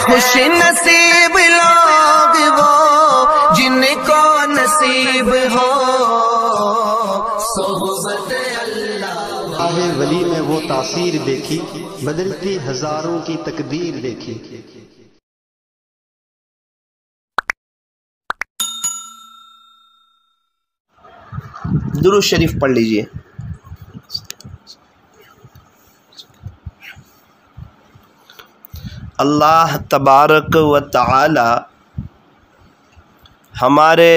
خوش نصیب لوگ وہ جن کو نصیب ہو صحبت اللہ۔ آہ ولی میں وہ تاثیر دیکھی، بدلتی ہزاروں کی تقدیر دیکھی۔ درود شریف پڑھ لیجئے۔ اللہ تبارک و تعالی ہمارے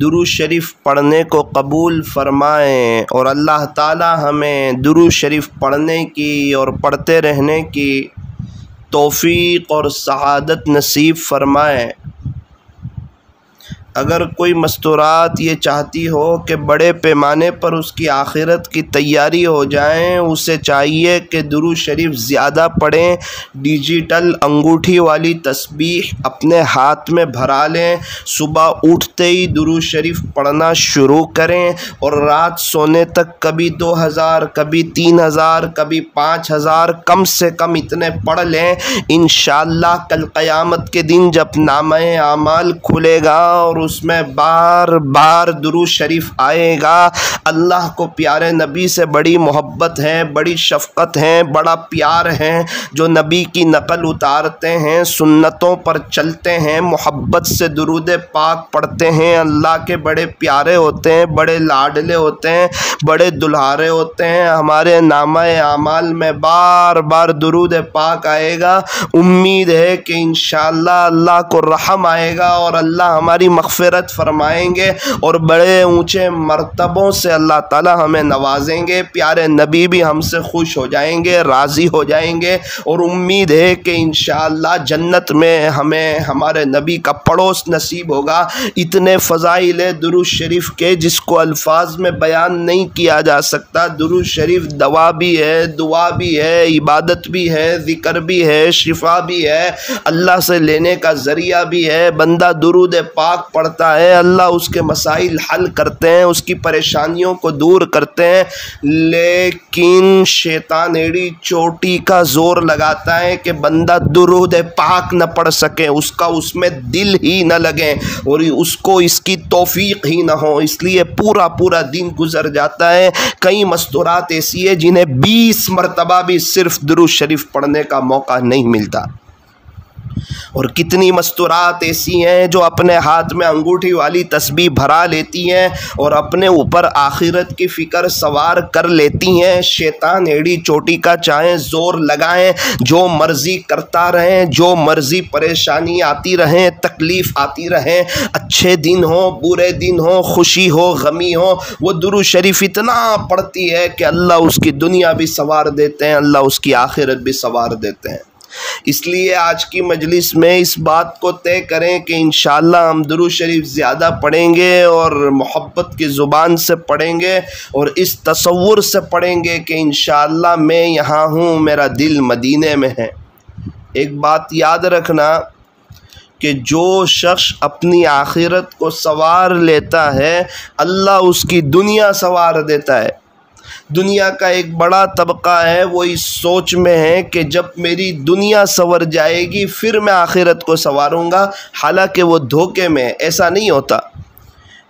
درود شریف پڑھنے کو قبول فرمائیں، اور اللہ تعالی ہمیں درود شریف پڑھنے کی اور پڑھتے رہنے کی توفیق اور سعادت نصیب فرمائیں۔ اگر کوئی مستورات یہ چاہتی ہو کہ بڑے پیمانے پر اس کی آخرت کی تیاری ہو جائیں، اسے چاہیے کہ درود شریف زیادہ پڑھیں، ڈیجیٹل انگوٹھی والی تسبیح اپنے ہاتھ میں بھرا لیں، صبح اٹھتے ہی درود شریف پڑھنا شروع کریں، اور رات سونے تک کبھی 2000 کبھی 3000 کبھی 5000 کم سے کم اتنے پڑھ لیں۔ انشاءاللہ کل قیامت کے دن جب نامہ اعمال کھلے گا اور اس میں بار بار درود شریف آئے گا، اللہ کو پیارے نبی سے بڑی محبت ہے، بڑی شفقت ہے، بڑا پیار ہے، جو نبی کی نقل اتارتے ہیں، سنتوں پر چلتے ہیں، محبت سے درود پاک پڑھتے ہیں، اللہ کے بڑے پیارے ہوتے ہیں، بڑے لاڈلے ہوتے ہیں، بڑے دلہارے ہوتے ہیں۔ ہمارے نامہ اعمال میں بار بار درود پاک آئے گا، امید ہے کہ انشاءاللہ اللہ کو رحم آئے گا اور اللہ ہماری مغفرت فرمائیں گے، اور بڑے اونچے مرتبوں سے اللہ تعالی ہمیں نوازیں گے، پیارے نبی بھی ہم سے خوش ہو جائیں گے، راضی ہو جائیں گے، اور امید ہے کہ انشاءاللہ جنت میں ہمیں ہمارے نبی کا پڑوس نصیب ہوگا۔ اتنے فضائل درود شریف کے جس کو الفاظ میں بیان نہیں کیا جا سکتا۔ درود شریف دوا بھی ہے، دعا بھی ہے، عبادت بھی ہے، ذکر بھی ہے، شفا بھی ہے، اللہ سے لینے کا ذریعہ بھی ہے۔ بندہ درود پاک پڑھتا ہے، اللہ اس کے مسائل حل کرتے ہیں، اس کی پریشانیوں کو دور کرتے ہیں، لیکن شیطان ایڑی چوٹی کا زور لگاتا ہے کہ بندہ درود پاک نہ پڑھ سکے، اس میں دل ہی نہ لگے، اور اس کو اس کی توفیق ہی نہ ہو، اس لیے پورا دن گزر جاتا ہے۔ کئی مستورات ایسی ہے جنہیں 20 مرتبہ بھی صرف درود شریف پڑھنے کا موقع نہیں ملتا، اور کتنی مستورات ایسی ہیں جو اپنے ہاتھ میں انگوٹھی والی تسبیح بھرا لیتی ہیں اور اپنے اوپر آخرت کی فکر سوار کر لیتی ہیں۔ شیطان ایڑی چوٹی کا چاہیں زور لگائیں، جو مرضی کرتا رہیں، جو مرضی پریشانی آتی رہیں، تکلیف آتی رہیں، اچھے دن ہوں، برے دن ہوں، خوشی ہو، غمی ہو، وہ درود شریف اتنا پڑھتی ہے کہ اللہ اس کی دنیا بھی سوار دیتے ہیں، اللہ اس کی آخرت بھی سوار دیتے ہیں۔ اس لیے آج کی مجلس میں اس بات کو طے کریں کہ انشاءاللہ ہم درود شریف زیادہ پڑھیں گے، اور محبت کی زبان سے پڑھیں گے، اور اس تصور سے پڑھیں گے کہ انشاءاللہ میں یہاں ہوں، میرا دل مدینے میں ہے۔ ایک بات یاد رکھنا کہ جو شخص اپنی آخرت کو سوار لیتا ہے، اللہ اس کی دنیا سوار دیتا ہے۔ دنیا کا ایک بڑا طبقہ ہے، وہ اس سوچ میں ہے کہ جب میری دنیا سنور جائے گی پھر میں آخرت کو سنواروں گا، حالانکہ وہ دھوکے میں، ایسا نہیں ہوتا۔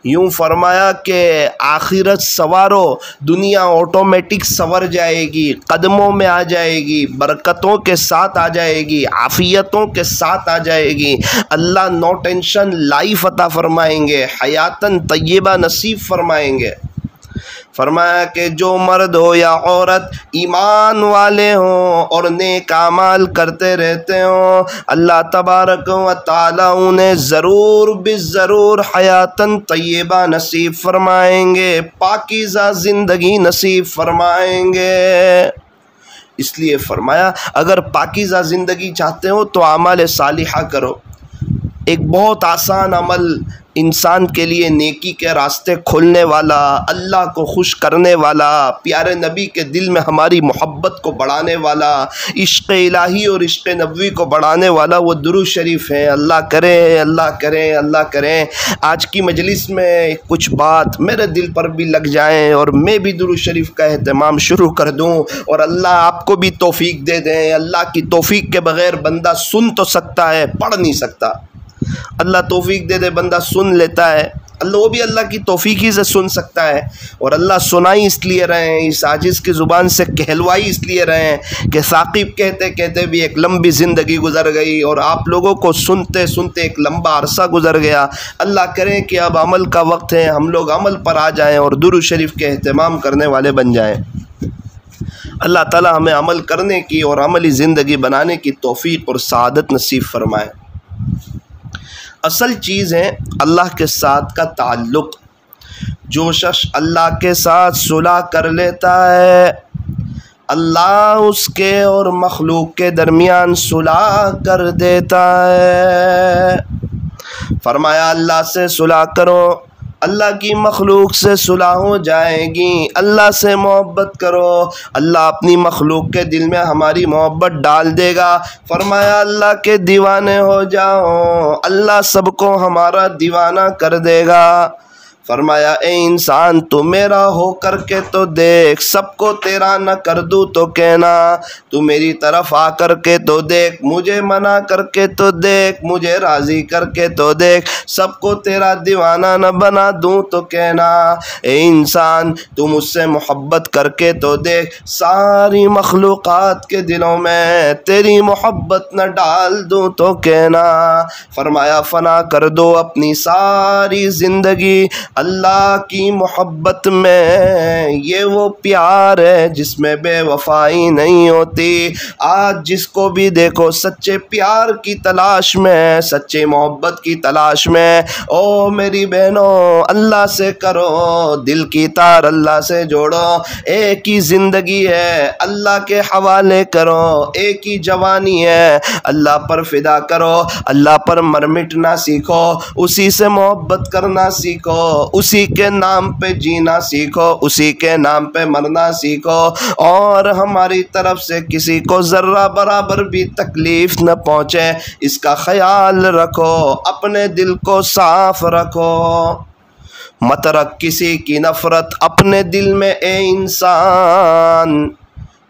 یوں فرمایا کہ آخرت سنوارو، دنیا آٹومیٹک سنور جائے گی، قدموں میں آ جائے گی، برکتوں کے ساتھ آ جائے گی، عافیتوں کے ساتھ آ جائے گی، اللہ نو ٹینشن لائف عطا فرمائیں گے، حیاتاً طیبہ نصیب فرمائیں گے۔ فرمایا کہ جو مرد ہو یا عورت ایمان والے ہوں اور نیک اعمال کرتے رہتے ہوں، اللہ تبارک و تعالیٰ انہیں ضرور بالضرور حیاتاً طیبہ نصیب فرمائیں گے، پاکیزہ زندگی نصیب فرمائیں گے۔ اس لیے فرمایا اگر پاکیزہ زندگی چاہتے ہو تو اعمال صالحہ کرو۔ ایک بہت آسان عمل انسان کے لیے نیکی کے راستے کھولنے والا، اللہ کو خوش کرنے والا، پیارے نبی کے دل میں ہماری محبت کو بڑھانے والا، عشق الہی اور عشق نبوی کو بڑھانے والا وہ درود شریف ہے۔ اللہ کرے، اللہ کرے، اللہ کرے آج کی مجلس میں کچھ بات میرے دل پر بھی لگ جائیں اور میں بھی درود شریف کا اہتمام شروع کر دوں، اور اللہ آپ کو بھی توفیق دے دیں۔ اللہ کی توفیق کے بغیر بندہ سن تو سکتا ہے، پڑھ نہیں سکتا۔ اللہ توفیق دے دے، بندہ سن لیتا ہے، وہ بھی اللہ کی توفیق ہی سے سن سکتا ہے۔ اور اللہ سنائی اس لیے رہے ہیں، اس عاجز کی زبان سے کہلوائی اس لیے رہے ہیں کہ ثاقب کہتے کہتے بھی ایک لمبی زندگی گزر گئی اور آپ لوگوں کو سنتے سنتے ایک لمبا عرصہ گزر گیا۔ اللہ کرے کہ اب عمل کا وقت ہے، ہم لوگ عمل پر آ جائیں اور درود شریف کے اہتمام کرنے والے بن جائیں۔ اللہ تعالی ہمیں عمل کرنے کی اور عملی زندگی بنانے کی توفیق اور سعادت نصیب فرمائے۔ اصل چیز ہے اللہ کے ساتھ کا تعلق۔ جو شخص اللہ کے ساتھ صلح کر لیتا ہے، اللہ اس کے اور مخلوق کے درمیان صلح کر دیتا ہے۔ فرمایا اللہ سے صلح کرو، اللہ کی مخلوق سے صلح ہو جائے گی۔ اللہ سے محبت کرو، اللہ اپنی مخلوق کے دل میں ہماری محبت ڈال دے گا۔ فرمایا اللہ کے دیوانے ہو جاؤ، اللہ سب کو ہمارا دیوانہ کر دے گا۔ فرمایا اے انسان تو میرا ہو کر کے تو دیکھ، سب کو تیرا نہ کر دوں تو کہنا، تو میری طرف آ کر کے تو دیکھ، مجھے منع کر کے تو دیکھ، مجھے راضی کر کے تو دیکھ، سب کو تیرا دیوانہ نہ بنا دوں تو کہنا۔ اے انسان تو مجھ سے محبت کر کے تو دیکھ، ساری مخلوقات کے دلوں میں تیری محبت نہ ڈال دوں تو کہنا۔ فرمایا فنا کر دو اپنی ساری زندگی اللہ کی محبت میں، یہ وہ پیار ہے جس میں بے وفائی نہیں ہوتی۔ آج جس کو بھی دیکھو سچے پیار کی تلاش میں، سچے محبت کی تلاش میں، او میری بہنوں اللہ سے کرو، دل کی تار اللہ سے جوڑو، ایک ہی زندگی ہے اللہ کے حوالے کرو، ایک ہی جوانی ہے اللہ پر فدا کرو، اللہ پر مرمٹنا سیکھو، اسی سے محبت کرنا سیکھو، اسی کے نام پہ جینا سیکھو، اسی کے نام پہ مرنا سیکھو، اور ہماری طرف سے کسی کو ذرہ برابر بھی تکلیف نہ پہنچے اس کا خیال رکھو، اپنے دل کو صاف رکھو، مت رکھ کسی کی نفرت اپنے دل میں اے انسان،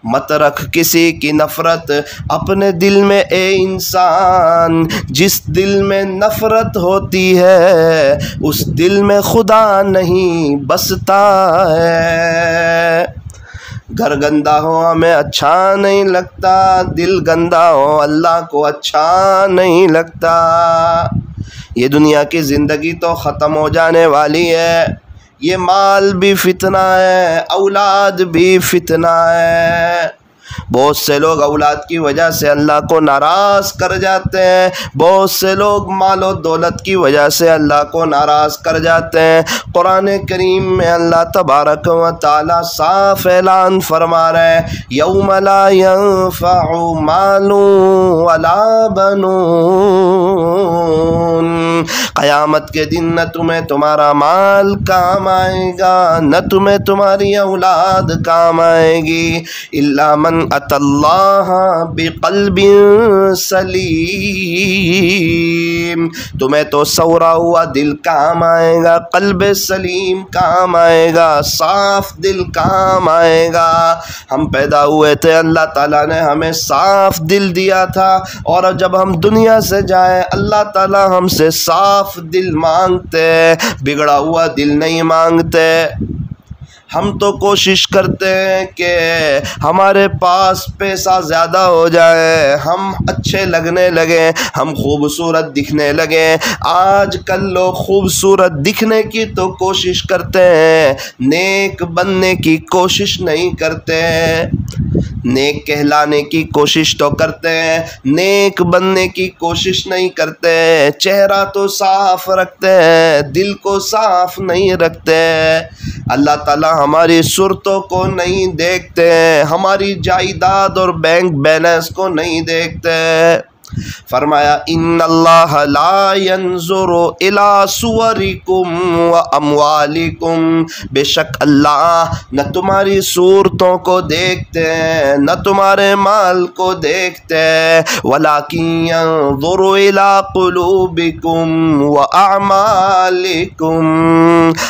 مت رکھ کسی کی نفرت اپنے دل میں اے انسان، جس دل میں نفرت ہوتی ہے اس دل میں خدا نہیں بستا ہے۔ گھر گندا ہو ہمیں اچھا نہیں لگتا، دل گندا ہو اللہ کو اچھا نہیں لگتا۔ یہ دنیا کی زندگی تو ختم ہو جانے والی ہے، یہ مال بھی فتنہ ہے، اولاد بھی فتنہ ہے۔ بہت سے لوگ اولاد کی وجہ سے اللہ کو ناراض کر جاتے ہیں، بہت سے لوگ مال و دولت کی وجہ سے اللہ کو ناراض کر جاتے ہیں۔ قرآن کریم میں اللہ تبارک و تعالی صاف اعلان فرما رہے ہیں، یوم لا ينفع مال ولا بنون، قیامت کے دن نہ تمہیں تمہارا مال کام آئے گا، نہ تمہیں تمہاری اولاد کام آئے گی، الا من اتی اللہ بقلب سلیم، تمہیں تو سورا ہوا دل کام آئے گا، قلب سلیم کام آئے گا، صاف دل کام آئے گا۔ ہم پیدا ہوئے تھے اللہ تعالیٰ نے ہمیں صاف دل دیا تھا، اور جب ہم دنیا سے جائیں اللہ تعالیٰ ہم سے صاف دل مانگتے، بگڑا ہوا دل نہیں مانگتے۔ ہم تو کوشش کرتے ہیں کہ ہمارے پاس پیسہ زیادہ ہو جائے، ہم اچھے لگنے لگیں، ہم خوبصورت دکھنے لگیں۔ آج کل لوگ خوبصورت دکھنے کی تو کوشش کرتے ہیں، نیک بننے کی کوشش نہیں کرتے، نیک کہلانے کی کوشش تو کرتے ہیں، نیک بننے کی کوشش نہیں کرتے، چہرہ تو صاف رکھتے ہیں، دل کو صاف نہیں رکھتے۔ اللہ تعالیٰ ہماری صورتوں کو نہیں دیکھتے، ہماری جائیداد اور بینک بیلنس کو نہیں دیکھتے۔ فرمایا ان اللہ لا ينظر الى صورکم و اموالکم، بے شک اللہ نہ تمہاری صورتوں کو دیکھتے ہیں نہ تمہارے مال کو دیکھتے ہیں، ولکن ينظر الى قلوبکم و اعمالکم،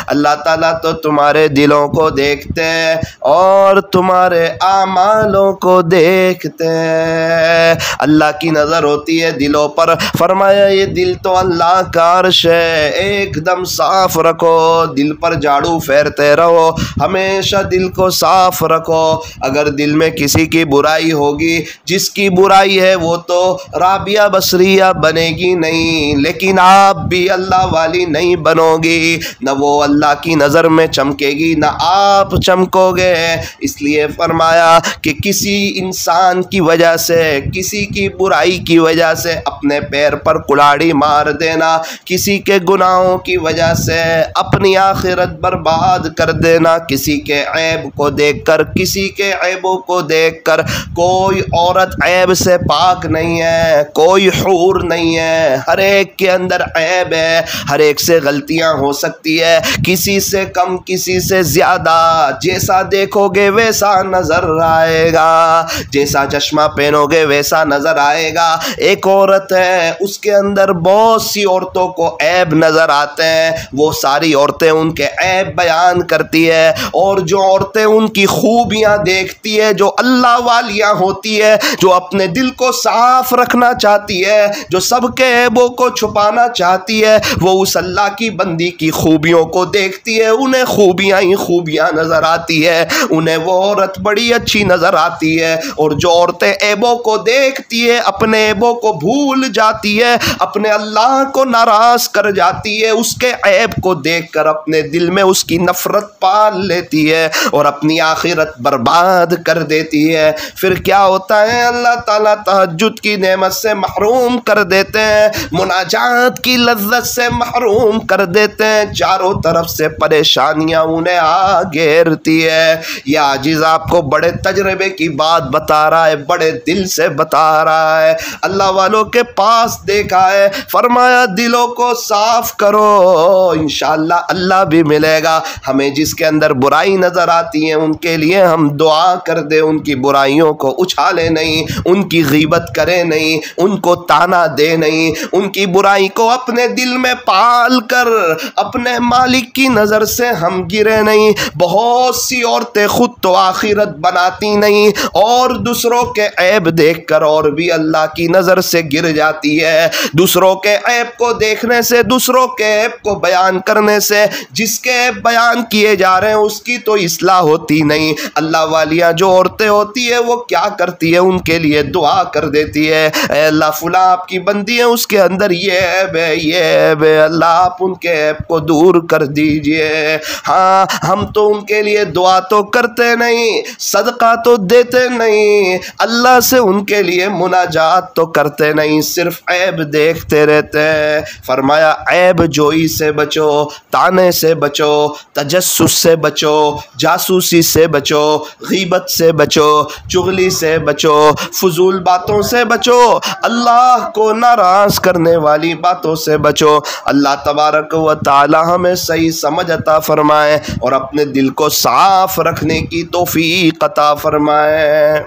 اللہ تعالیٰ تو تمہارے دلوں کو دیکھتے ہیں اور تمہارے اعمالوں کو دیکھتے ہیں۔ اللہ کی نظر ہوتی ہے دلوں پر۔ فرمایا یہ دل تو اللہ کا عرش ہے، ایک دم صاف رکھو، دل پر جھاڑو پھیرتے رہو، ہمیشہ دل کو صاف رکھو۔ اگر دل میں کسی کی برائی ہوگی، جس کی برائی ہے وہ تو رابعہ بصریہ بنے گی نہیں، لیکن آپ بھی اللہ والی نہیں بنو گی، نہ وہ اللہ کی نظر میں چمکے گی نہ آپ چمکو گے۔ اس لیے فرمایا کہ کسی انسان کی وجہ سے، کسی کی برائی کی وجہ سے اپنے پیر پر کلاڑی مار دینا، کسی کے گناہوں کی وجہ سے اپنی آخرت برباد کر دینا، کسی کے عیب کو دیکھ کر، کسی کے عیبوں کو دیکھ کر، کوئی عورت عیب سے پاک نہیں ہے، کوئی حور نہیں ہے، ہر ایک کے اندر عیب ہے، ہر ایک سے غلطیاں ہو سکتی ہے، کسی سے کم کسی سے زیادہ، جیسا دیکھو گے ویسا نظر آئے گا، جیسا چشمہ پہنو گے ویسا نظر آئے گا۔ ایک عورت ہے، اس کے اندر بہت سی عورتوں کو عیب نظر آتے ہیں، وہ ساری عورتیں ان کے عیب بیان کرتی ہے، اور جو عورتیں ان کی خوبیاں دیکھتی ہے، جو اللہ والیاں ہوتی ہے، جو اپنے دل کو صاف رکھنا چاہتی ہے، جو سب کے عیبوں کو چھپانا چاہتی ہے، وہ اس اللہ کی بندی کی خوبیوں کو دیکھتی ہے، انہیں خوبیاں ہی خوبیاں نظر آتی ہے، انہیں وہ عورت بڑی اچھی نظر آتی ہے۔ اور جو عورتیں عیبوں کو دیکھتی ہے، اپنے عیبوں کو بھول جاتی ہے، اپنے اللہ کو ناراض کر جاتی ہے، اس کے عیب کو دیکھ کر اپنے دل میں اس کی نفرت پال لیتی ہے اور اپنی آخرت برباد کر دیتی ہے۔ پھر کیا ہوتا ہے؟ اللہ تعالیٰ تہجد کی نعمت سے محروم کر دیتے ہیں، مناجات کی لذت سے محروم کر دیتے ہیں، چاروں طرف سے پریشانیاں انہیں آ گھیرتی ہے۔ یہ عاجز آپ کو بڑے تجربے کی بات بتا رہا ہے، بڑے دل سے بتا رہا ہے، اللہ والوں کے پاس دیکھا ہے، فرمایا دلوں کو صاف کرو، انشاءاللہ اللہ بھی ملے گا۔ ہمیں جس کے اندر برائی نظر آتی ہے ان کے لیے ہم دعا کر دیں، ان کی برائیوں کو اچھالے نہیں، ان کی غیبت کرے نہیں، ان کو تانا دے نہیں، ان کی برائی کو اپنے دل میں پال کر اپنے مالک کی نظر سے ہم گرے نہیں۔ بہت سی عورتیں خود تو آخرت بناتی نہیں اور دوسروں کے عیب دیکھ کر اور بھی اللہ کی نظر سے گر جاتی ہے۔ دوسروں کے عیب کو دیکھنے سے، دوسروں کے عیب کو بیان کرنے سے، جس کے عیب بیان کیے جا رہے ہیں اس کی تو اصلاح ہوتی نہیں۔ اللہ والیاں جو عورتیں ہوتی ہے وہ کیا کرتی ہے؟ ان کے لیے دعا کر دیتی ہے، اے اللہ فلاں آپ کی بندی ہے، اس کے اندر یہ عیب ہے، یہ عیب ہے، اللہ آپ ان کے عیب کو دور کر دیجئے۔ ہاں ہم تو ان کے لیے دعا تو کرتے نہیں، صدقہ تو دیتے نہیں، اللہ سے ان کے لیے مناجات تو کرتے نہیں، صرف عیب دیکھتے رہتے ہیں۔ فرمایا عیب جوئی سے بچو، تانے سے بچو، تجسس سے بچو، جاسوسی سے بچو، غیبت سے بچو، چغلی سے بچو، فضول باتوں سے بچو، اللہ کو ناراض کرنے والی باتوں سے بچو۔ اللہ تبارک و تعالی ہمیں صحیح سمجھ عطا فرمائے اور اپنے دل کو صاف رکھنے کی توفیق عطا فرمائے۔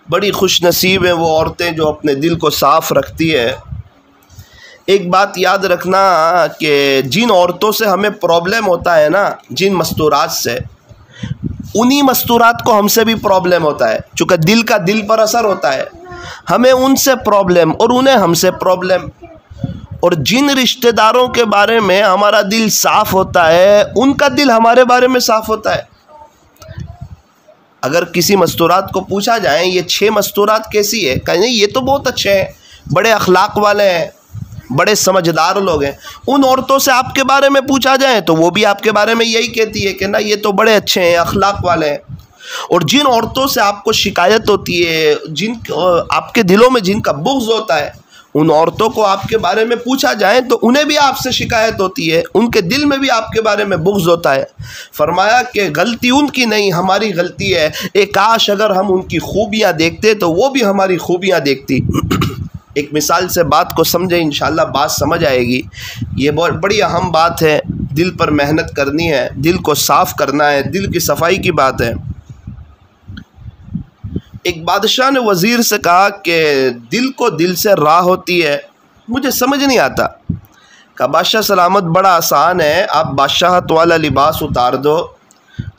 بڑی خوش نصیب ہیں وہ عورتیں جو اپنے دل کو صاف رکھتی ہے۔ ایک بات یاد رکھنا کہ جن عورتوں سے ہمیں پرابلم ہوتا ہے نا، جن مستورات سے، انہی مستورات کو ہم سے بھی پرابلم ہوتا ہے، چونکہ دل کا دل پر اثر ہوتا ہے، ہمیں ان سے پرابلم اور انہیں ہم سے پرابلم۔ اور جن رشتہ داروں کے بارے میں ہمارا دل صاف ہوتا ہے ان کا دل ہمارے بارے میں صاف ہوتا ہے۔ اگر کسی مستورات کو پوچھا جائے یہ 6 مستورات کیسی ہے، کہیں یہ تو بہت اچھے ہیں، بڑے اخلاق والے ہیں، بڑے سمجھدار لوگ ہیں۔ ان عورتوں سے آپ کے بارے میں پوچھا جائے تو وہ بھی آپ کے بارے میں یہی کہتی ہے کہ نا یہ تو بڑے اچھے ہیں، اخلاق والے ہیں۔ اور جن عورتوں سے آپ کو شکایت ہوتی ہے، جن آپ کے دلوں میں جن کا بغض ہوتا ہے، ان عورتوں کو آپ کے بارے میں پوچھا جائے تو انہیں بھی آپ سے شکایت ہوتی ہے، ان کے دل میں بھی آپ کے بارے میں بغض ہوتا ہے۔ فرمایا کہ غلطی ان کی نہیں، ہماری غلطی ہے، کاش اگر ہم ان کی خوبیاں دیکھتے تو وہ بھی ہماری خوبیاں دیکھتی۔ ایک مثال سے بات کو سمجھیں، انشاءاللہ بات سمجھ آئے گی۔ یہ بہت بڑی اہم بات ہے، دل پر محنت کرنی ہے، دل کو صاف کرنا ہے، دل کی صفائی کی بات ہے۔ ایک بادشاہ نے وزیر سے کہا کہ دل کو دل سے راہ ہوتی ہے، مجھے سمجھ نہیں آتا۔ کہا بادشاہ سلامت، بڑا آسان ہے، آپ بادشاہت والا لباس اتار دو،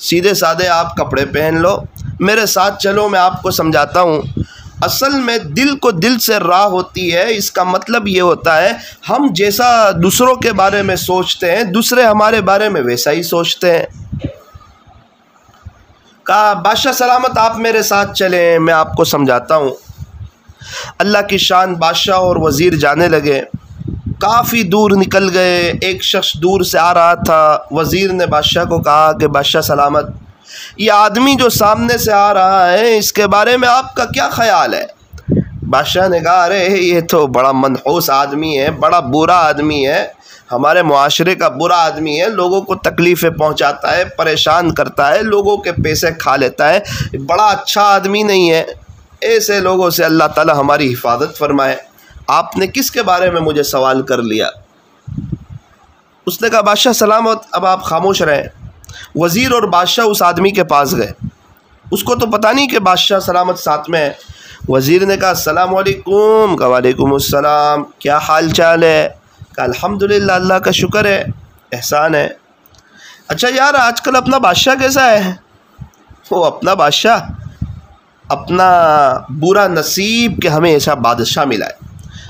سیدھے سادے آپ کپڑے پہن لو، میرے ساتھ چلو، میں آپ کو سمجھاتا ہوں۔ اصل میں دل کو دل سے راہ ہوتی ہے، اس کا مطلب یہ ہوتا ہے ہم جیسا دوسروں کے بارے میں سوچتے ہیں، دوسرے ہمارے بارے میں ویسا ہی سوچتے ہیں۔ کہا بادشاہ سلامت آپ میرے ساتھ چلیں، میں آپ کو سمجھاتا ہوں۔ اللہ کی شان، بادشاہ اور وزیر جانے لگے، کافی دور نکل گئے۔ ایک شخص دور سے آ رہا تھا، وزیر نے بادشاہ کو کہا کہ بادشاہ سلامت، یہ آدمی جو سامنے سے آ رہا ہے اس کے بارے میں آپ کا کیا خیال ہے؟ بادشاہ نے کہا ارے یہ تو بڑا منحوس آدمی ہے، بڑا برا آدمی ہے، ہمارے معاشرے کا برا آدمی ہے، لوگوں کو تکلیفیں پہنچاتا ہے، پریشان کرتا ہے، لوگوں کے پیسے کھا لیتا ہے، بڑا اچھا آدمی نہیں ہے، ایسے لوگوں سے اللہ تعالی ہماری حفاظت فرمائے۔ آپ نے کس کے بارے میں مجھے سوال کر لیا؟ اس نے کہا بادشاہ سلامت اب آپ خاموش رہیں۔ وزیر اور بادشاہ اس آدمی کے پاس گئے، اس کو تو پتہ نہیں کہ بادشاہ سلامت ساتھ میں ہے۔ وزیر نے کہا السلام علیکم۔ کہا وعلیکم السلام، کیا حال چال ہے؟ کہا الحمدللہ، اللہ کا شکر ہے، احسان ہے۔ اچھا یار آج کل اپنا بادشاہ کیسا ہے؟ وہ اپنا بادشاہ، اپنا برا نصیب کہ ہمیں ایسا بادشاہ ملا ہے،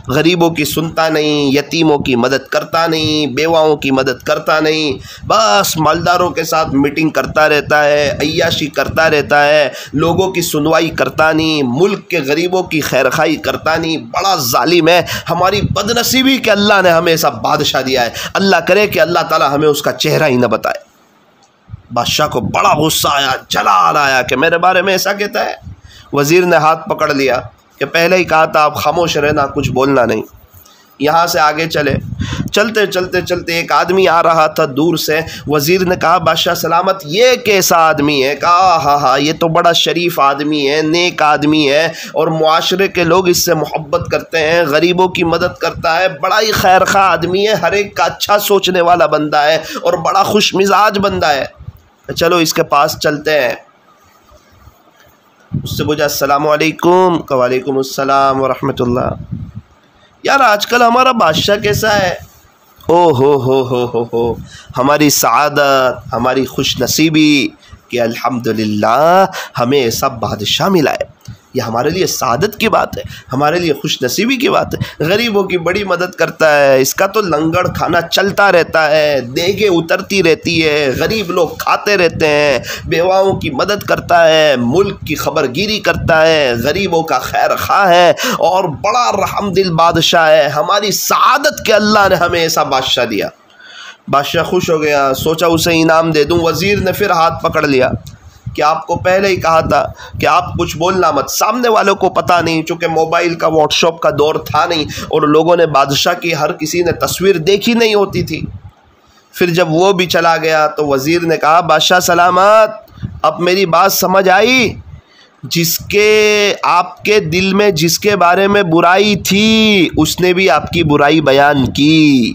غریبوں کی سنتا نہیں، یتیموں کی مدد کرتا نہیں، بیواؤں کی مدد کرتا نہیں، بس مالداروں کے ساتھ میٹنگ کرتا رہتا ہے، عیاشی کرتا رہتا ہے، لوگوں کی سنوائی کرتا نہیں، ملک کے غریبوں کی خیرخواہی کرتا نہیں، بڑا ظالم ہے۔ ہماری بدنصیبی کہ اللہ نے ہمیں ایسا بادشاہ دیا ہے، اللہ کرے کہ اللہ تعالی ہمیں اس کا چہرہ ہی نہ بتائے۔ بادشاہ کو بڑا غصہ آیا، جلال آیا کہ میرے بارے میں ایسا کہتا ہے۔ وزیر نے ہاتھ پکڑ لیا کہ پہلے ہی کہا تھا آپ خاموش رہنا، کچھ بولنا نہیں۔ یہاں سے آگے چلے، چلتے چلتے چلتے ایک آدمی آ رہا تھا دور سے۔ وزیر نے کہا بادشاہ سلامت یہ کیسا آدمی ہے؟ کہا ہاں یہ تو بڑا شریف آدمی ہے، نیک آدمی ہے، اور معاشرے کے لوگ اس سے محبت کرتے ہیں، غریبوں کی مدد کرتا ہے، بڑا ہی خیرخواہ آدمی ہے، ہر ایک کا اچھا سوچنے والا بندہ ہے، اور بڑا خوش مزاج بندہ ہے۔ چلو اس کے پاس چلتے ہیں۔ اس سے پوچھا السلام علیکم۔ کہ وعلیکم السلام ورحمۃ اللہ۔ یار آج کل ہمارا بادشاہ کیسا ہے؟ او ہو ہماری سعادت، ہماری خوش نصیبی کہ الحمدللہ ہمیں ایسا بادشاہ ملا ہے، یہ ہمارے لیے سعادت کی بات ہے، ہمارے لیے خوش نصیبی کی بات ہے۔ غریبوں کی بڑی مدد کرتا ہے، اس کا تو لنگڑ کھانا چلتا رہتا ہے، دیگیں اترتی رہتی ہے، غریب لوگ کھاتے رہتے ہیں، بیواؤں کی مدد کرتا ہے، ملک کی خبر گیری کرتا ہے، غریبوں کا خیر خواہ ہے، اور بڑا رحم دل بادشاہ ہے۔ ہماری سعادت کہ اللہ نے ہمیں ایسا بادشاہ دیا۔ بادشاہ خوش ہو گیا، سوچا اسے انعام دے دوں۔ وزیر نے پھر ہاتھ پکڑ لیا کہ آپ کو پہلے ہی کہا تھا کہ آپ کچھ بولنا مت۔ سامنے والوں کو پتہ نہیں، چونکہ موبائل کا واٹس ایپ کا دور تھا نہیں، اور لوگوں نے بادشاہ کی ہر کسی نے تصویر دیکھی نہیں ہوتی تھی۔ پھر جب وہ بھی چلا گیا تو وزیر نے کہا بادشاہ سلامت اب میری بات سمجھ آئی؟ جس کے آپ کے دل میں جس کے بارے میں برائی تھی اس نے بھی آپ کی برائی بیان کی،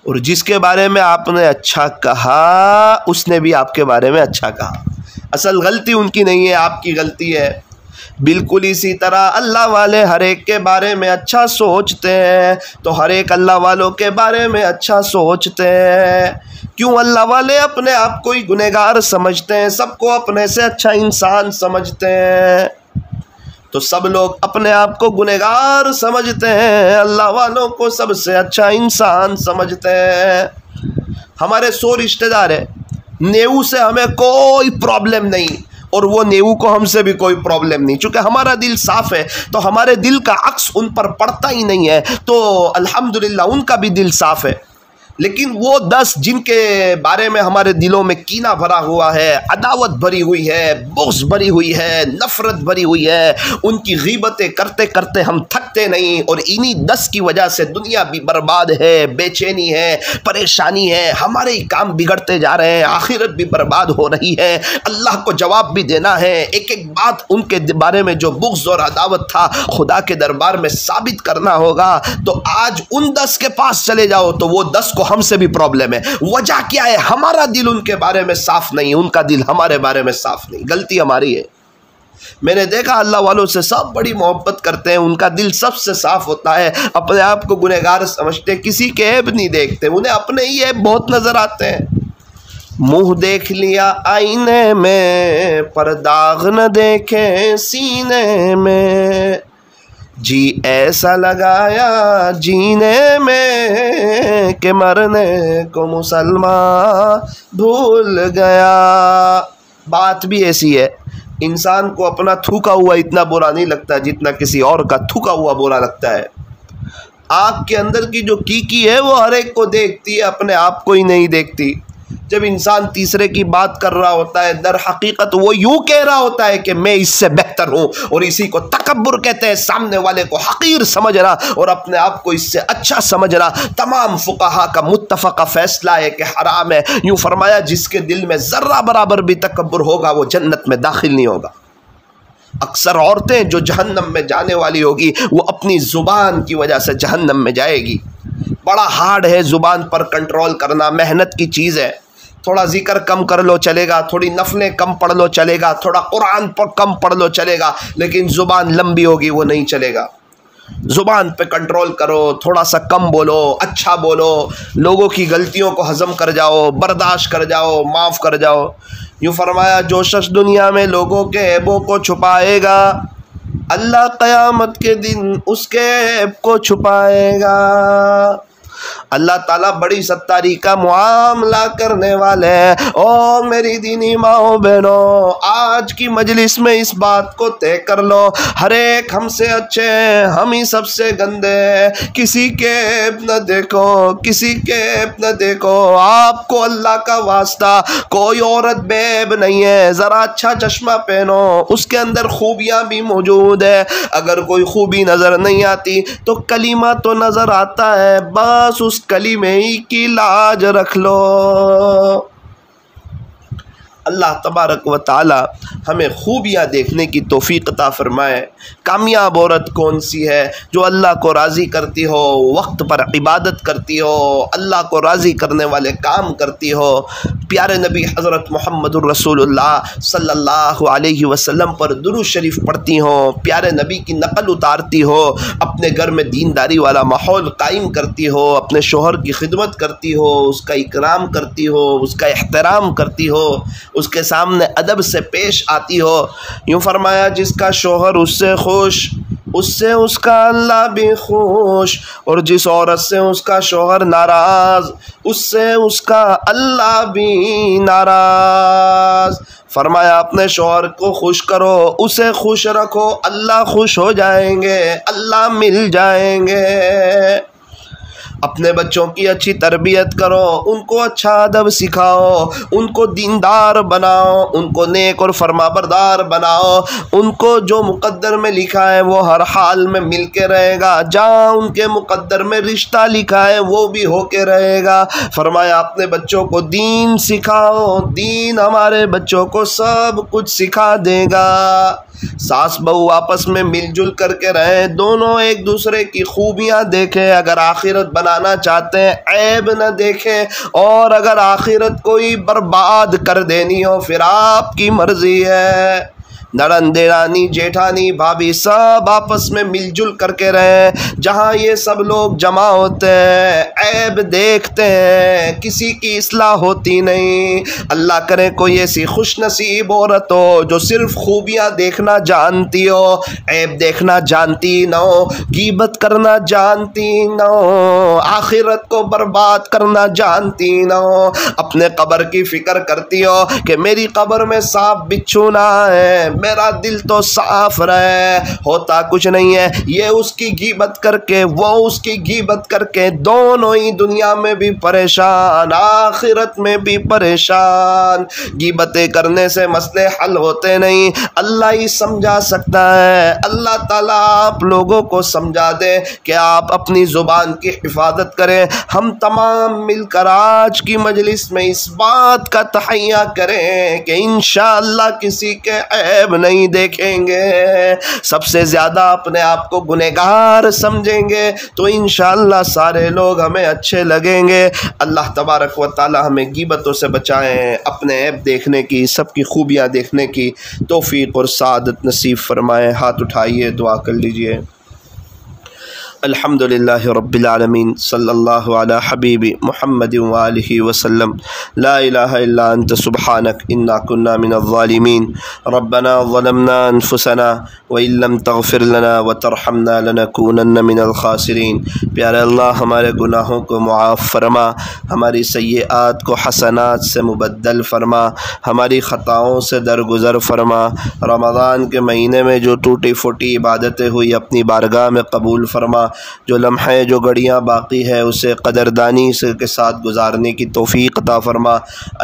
اور جس کے بارے میں آپ نے اچھا کہا اس نے بھی آپ کے بارے میں اچھا کہا۔ اصل غلطی ان کی نہیں ہے، آپ کی غلطی ہے۔ بالکل اسی طرح اللہ والے ہر ایک کے بارے میں اچھا سوچتے ہیں تو ہر ایک اللہ والوں کے بارے میں اچھا سوچتے ہیں۔ کیوں اللہ والے اپنے آپ کو ہی گنہگار سمجھتے ہیں، سب کو اپنے سے اچھا انسان سمجھتے ہیں، تو سب لوگ اپنے آپ کو گنہگار سمجھتے ہیں، اللہ والوں کو سب سے اچھا انسان سمجھتے ہیں۔ ہمارے 100 رشتہ دار ہیں، نیو سے ہمیں کوئی پرابلم نہیں، اور وہ نیو کو ہم سے بھی کوئی پرابلم نہیں، چونکہ ہمارا دل صاف ہے تو ہمارے دل کا عکس ان پر پڑتا ہی نہیں ہے، تو الحمدللہ ان کا بھی دل صاف ہے۔ لیکن وہ 10 جن کے بارے میں ہمارے دلوں میں کینہ بھرا ہوا ہے، عداوت بھری ہوئی ہے، بغض بھری ہوئی ہے، نفرت بھری ہوئی ہے، ان کی غیبتیں کرتے کرتے ہم تھکتے نہیں، اور انہی 10 کی وجہ سے دنیا بھی برباد ہے، بے چینی ہے، پریشانی ہے، ہمارے ہی کام بگڑتے جا رہے ہیں، آخرت بھی برباد ہو رہی ہے، اللہ کو جواب بھی دینا ہے، ایک ایک بات ان کے بارے میں جو بغض اور عداوت تھا خدا کے دربار میں ثابت کرنا ہوگا۔ تو آج ان 10 کے پاس چلے جاؤ تو وہ 10 کو ہم سے بھی پرابلم ہے۔ وجہ کیا ہے؟ ہمارا دل ان کے بارے میں صاف نہیں، ان کا دل ہمارے بارے میں صاف نہیں، غلطی ہماری ہے۔ میں نے دیکھا اللہ والوں سے سب بڑی محبت کرتے ہیں، ان کا دل سب سے صاف ہوتا ہے، اپنے آپ کو گنہگار سمجھتے، کسی کے عیب نہیں دیکھتے، انہیں اپنے ہی عیب بہت نظر آتے ہیں۔ منہ دیکھ لیا آئینے میں پر داغ نہ دیکھے سینے میں، جی ایسا لگایا جینے میں کہ مرنے کو مسلمان بھول گیا۔ بات بھی ایسی ہے، انسان کو اپنا تھوکا ہوا اتنا برا نہیں لگتا جتنا کسی اور کا تھوکا ہوا برا لگتا ہے۔ آنکھ کے اندر کی جو کیکی ہے وہ ہر ایک کو دیکھتی ہے، اپنے آپ کو ہی نہیں دیکھتی۔ جب انسان تیسرے کی بات کر رہا ہوتا ہے در حقیقت وہ یوں کہہ رہا ہوتا ہے کہ میں اس سے بہتر ہوں، اور اسی کو تکبر کہتے ہیں، سامنے والے کو حقیر سمجھنا اور اپنے آپ کو اس سے اچھا سمجھنا۔ تمام فقہا کا متفقہ فیصلہ ہے کہ حرام ہے۔ یوں فرمایا جس کے دل میں ذرہ برابر بھی تکبر ہوگا وہ جنت میں داخل نہیں ہوگا۔ اکثر عورتیں جو جہنم میں جانے والی ہوگی وہ اپنی زبان کی وجہ سے جہنم میں جائے گی۔ بڑا ہارڈ ہے زبان پر کنٹرول کرنا، محنت کی چیز ہے۔ تھوڑا ذکر کم کر لو چلے گا، تھوڑی نفلیں کم پڑھ لو چلے گا، تھوڑا قرآن پر کم پڑھ لو چلے گا، لیکن زبان لمبی ہوگی وہ نہیں چلے گا۔ زبان پہ کنٹرول کرو، تھوڑا سا کم بولو، اچھا بولو، لوگوں کی غلطیوں کو ہضم کر جاؤ، برداشت کر جاؤ، معاف کر جاؤ۔ یوں فرمایا جو شخص دنیا میں لوگوں کے عیبوں کو چھپائے گا اللہ قیامت کے دن اس کے عیب کو چھپائے گا۔ اللہ تعالیٰ بڑی ستاری کا معاملہ کرنے والے ہیں۔ او میری دینی ماؤں بہنوں، آج کی مجلس میں اس بات کو طے کر لو، ہر ایک ہم سے اچھے ہیں، ہم ہی سب سے گندے ہیں۔ کسی کے عیب نہ دیکھو، کسی کے عیب نہ دیکھو، آپ کو اللہ کا واسطہ کوئی عورت بے عیب نہیں ہے۔ ذرا اچھا چشمہ پہنو، اس کے اندر خوبیاں بھی موجود ہے۔ اگر کوئی خوبی نظر نہیں آتی تو کلمہ تو نظر آتا ہے، بس اس کلمے ہی کی لاج رکھ لو۔ اللہ تبارک و تعالی ہمیں خوبیاں دیکھنے کی توفیق عطا فرمائے۔ کامیاب عورت کون سی ہے؟ جو اللہ کو راضی کرتی ہو، وقت پر عبادت کرتی ہو، اللہ کو راضی کرنے والے کام کرتی ہو، پیارے نبی حضرت محمد الرسول اللہ صلی اللہ علیہ وسلم پر درود شریف پڑھتی ہو، پیارے نبی کی نقل اتارتی ہو، اپنے گھر میں دینداری والا ماحول قائم کرتی ہو، اپنے شوہر کی خدمت کرتی ہو، اس کا اکرام کرتی ہو، اس کا احترام کرتی ہو، اس کے سامنے ادب سے پیش آتی ہو۔ یوں فرمایا جس کا شوہر اس سے خوش، اس سے اس کا اللہ بھی خوش، اور جس عورت سے اس کا شوہر ناراض، اس سے اس کا اللہ بھی ناراض۔ فرمایا اپنے شوہر کو خوش کرو، اسے خوش رکھو، اللہ خوش ہو جائیں گے، اللہ مل جائیں گے۔ اپنے بچوں کی اچھی تربیت کرو، ان کو اچھا ادب سکھاؤ، ان کو دیندار بناؤ، ان کو نیک اور فرمانبردار بناؤ، ان کو جو مقدر میں لکھا ہے وہ ہر حال میں مل کے رہے گا، جہاں ان کے مقدر میں رشتہ لکھا ہے وہ بھی ہو کے رہے گا۔ فرمایا اپنے بچوں کو دین سکھاؤ، دین ہمارے بچوں کو سب کچھ سکھا دے گا۔ ساس بہو آپس میں مل جل کر کے رہیں، دونوں ایک دوسرے کی خوبیاں دیکھیں، اگر آخرت بنانا چاہتے ہیں عیب نہ دیکھیں، اور اگر آخرت کوئی برباد کر دینی ہو پھر آپ کی مرضی ہے۔ نڑند دیرانی جیٹھانی بھابھی سب آپس میں مل جل کر کے رہیں، جہاں یہ سب لوگ جمع ہوتے ہیں عیب دیکھتے ہیں، کسی کی اصلاح ہوتی نہیں۔ اللہ کرے کوئی ایسی خوش نصیب عورت ہو جو صرف خوبیاں دیکھنا جانتی ہو، عیب دیکھنا جانتی نہ ہو، غیبت کرنا جانتی نہ ہو، آخرت کو برباد کرنا جانتی نہ ہو، اپنے قبر کی فکر کرتی ہو کہ میری قبر میں سانپ بچھو نہ ہے، میرا دل تو صاف رہے. ہوتا کچھ نہیں ہے. یہ اس کی غیبت کر کے وہ اس کی غیبت کر کے دونوں ہی دنیا میں بھی پریشان آخرت میں بھی پریشان. غیبتیں کرنے سے مسئلے حل ہوتے نہیں. اللہ ہی سمجھا سکتا ہے. اللہ تعالیٰ آپ لوگوں کو سمجھا دے کہ آپ اپنی زبان کی حفاظت کریں. ہم تمام مل کر آج کی مجلس میں اس بات کا تحیہ کریں کہ انشاءاللہ کسی کے عیب نہیں دیکھیں گے. سب سے زیادہ اپنے آپ کو گنہگار سمجھیں گے تو انشاءاللہ سارے لوگ ہمیں اچھے لگیں گے. اللہ تبارک و تعالی ہمیں غیبتوں سے بچائیں. اپنے عیب دیکھنے کی سب کی خوبیاں دیکھنے کی توفیق اور سعادت نصیب فرمائیں. ہاتھ اٹھائیے دعا کر لیجئے. الحمدللہ رب العالمین صلی اللہ علی حبیب محمد وآلہ وسلم. لا الہ الا انت سبحانک انا کنا من الظالمین. ربنا ظلمنا انفسنا وان لم تغفر لنا وترحمنا لنکونن من الخاسرین. پیارے اللہ ہمارے گناہوں کو معاف فرما, ہماری سیئات کو حسنات سے مبدل فرما, ہماری خطاؤں سے درگزر فرما. رمضان کے مہینے میں جو ٹوٹی پھوٹی عبادتیں ہوئی اپنی بارگاہ میں قبول فرما. جو لمحے جو گھڑیاں باقی ہے اسے قدردانی کے ساتھ گزارنے کی توفیق عطا فرما.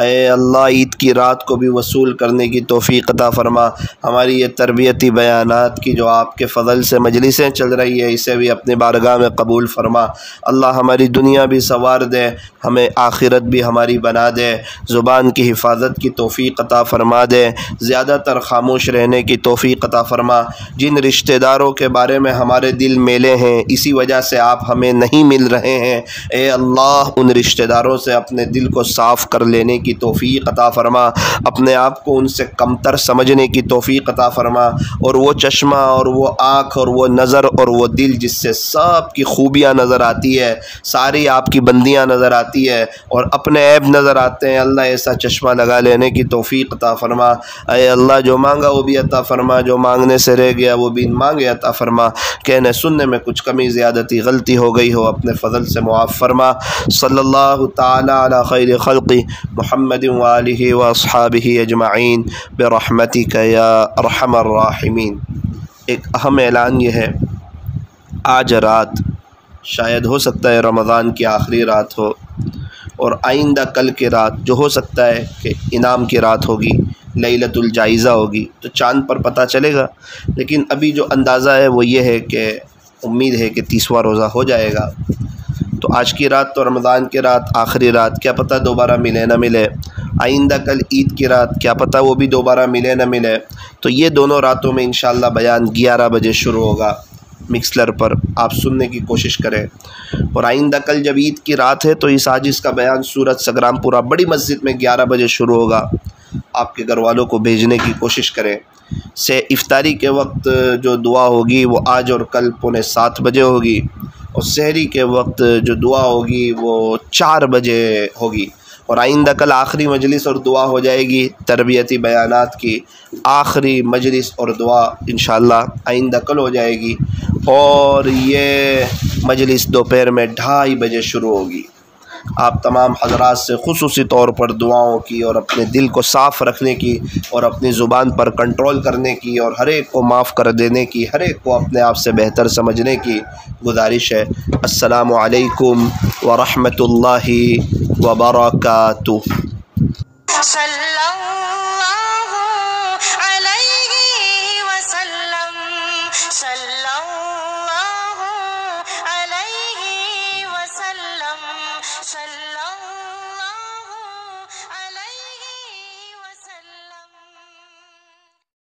اے اللہ عید کی رات کو بھی وصول کرنے کی توفیق عطا فرما. ہماری یہ تربیتی بیانات کی جو آپ کے فضل سے مجلسیں چل رہی ہے اسے بھی اپنے بارگاہ میں قبول فرما. اللہ ہماری دنیا بھی سنوار دے, ہمیں آخرت بھی ہماری بنا دے. زبان کی حفاظت کی توفیق عطا فرما دے. زیادہ تر خاموش رہنے کی توفیق عطا فرما. جن رشتہ داروں کے بارے میں ہمارے دل میلے ہیں اسی وجہ سے آپ ہمیں نہیں مل رہے ہیں, اے اللہ ان رشتہ داروں سے اپنے دل کو صاف کر لینے کی توفیق عطا فرما. اپنے آپ کو ان سے کمتر سمجھنے کی توفیق عطا فرما. اور وہ چشمہ اور وہ آنکھ اور وہ نظر اور وہ دل جس سے سب کی خوبیاں نظر آتی ہے, ساری آپ کی بندیاں نظر آتی ہے اور اپنے عیب نظر آتے ہیں, اللہ ایسا چشمہ لگا لینے کی توفیق عطا فرما. اے اللہ جو مانگا وہ بھی عطا فرما, جو مانگنے سے رہ گیا وہ بھی مانگے عطا فرما. کہنے سننے میں کچھ کمی زیادتی غلطی ہو گئی ہو اپنے فضل سے معاف فرما. صلی اللہ تعالی علی خیر خلقی محمد وآلہ واصحابہ اجمعین برحمتک یا ارحم الراحمین. ایک اہم اعلان یہ ہے, آج رات شاید ہو سکتا ہے رمضان کی آخری رات ہو اور آئندہ کل کی رات جو ہو سکتا ہے کہ انعام کی رات ہوگی, لیلۃ الجائزہ ہوگی, تو چاند پر پتہ چلے گا. لیکن ابھی جو اندازہ ہے وہ یہ ہے کہ امید ہے کہ 30واں روزہ ہو جائے گا. تو آج کی رات تو رمضان کی رات آخری رات, کیا پتہ دوبارہ ملے نہ ملے. آئندہ کل عید کی رات کیا پتہ وہ بھی دوبارہ ملے نہ ملے. تو یہ دونوں راتوں میں انشاءاللہ بیان 11 بجے شروع ہوگا مکسلر پر, آپ سننے کی کوشش کریں. اور آئندہ کل جب عید کی رات ہے تو اس عاجز کا بیان سورت سگرام پورہ بڑی مسجد میں 11 بجے شروع ہوگا. آپ کے گھر والوں کو بھیجنے کی کوشش کریں. سے افطاری کے وقت جو دعا ہوگی وہ آج اور کل 6:45 بجے ہوگی, اور سحری کے وقت جو دعا ہوگی وہ 4 بجے ہوگی. اور آئندہ کل آخری مجلس اور دعا ہو جائے گی تربیتی بیانات کی. آخری مجلس اور دعا انشاءاللہ آئندہ کل ہو جائے گی, اور یہ مجلس دوپہر میں 2:30 بجے شروع ہوگی. آپ تمام حضرات سے خصوصی طور پر دعاؤں کی اور اپنے دل کو صاف رکھنے کی اور اپنی زبان پر کنٹرول کرنے کی اور ہر ایک کو معاف کر دینے کی, ہر ایک کو اپنے آپ سے بہتر سمجھنے کی گزارش ہے. السلام علیکم ورحمۃ اللہ وبرکاتہ.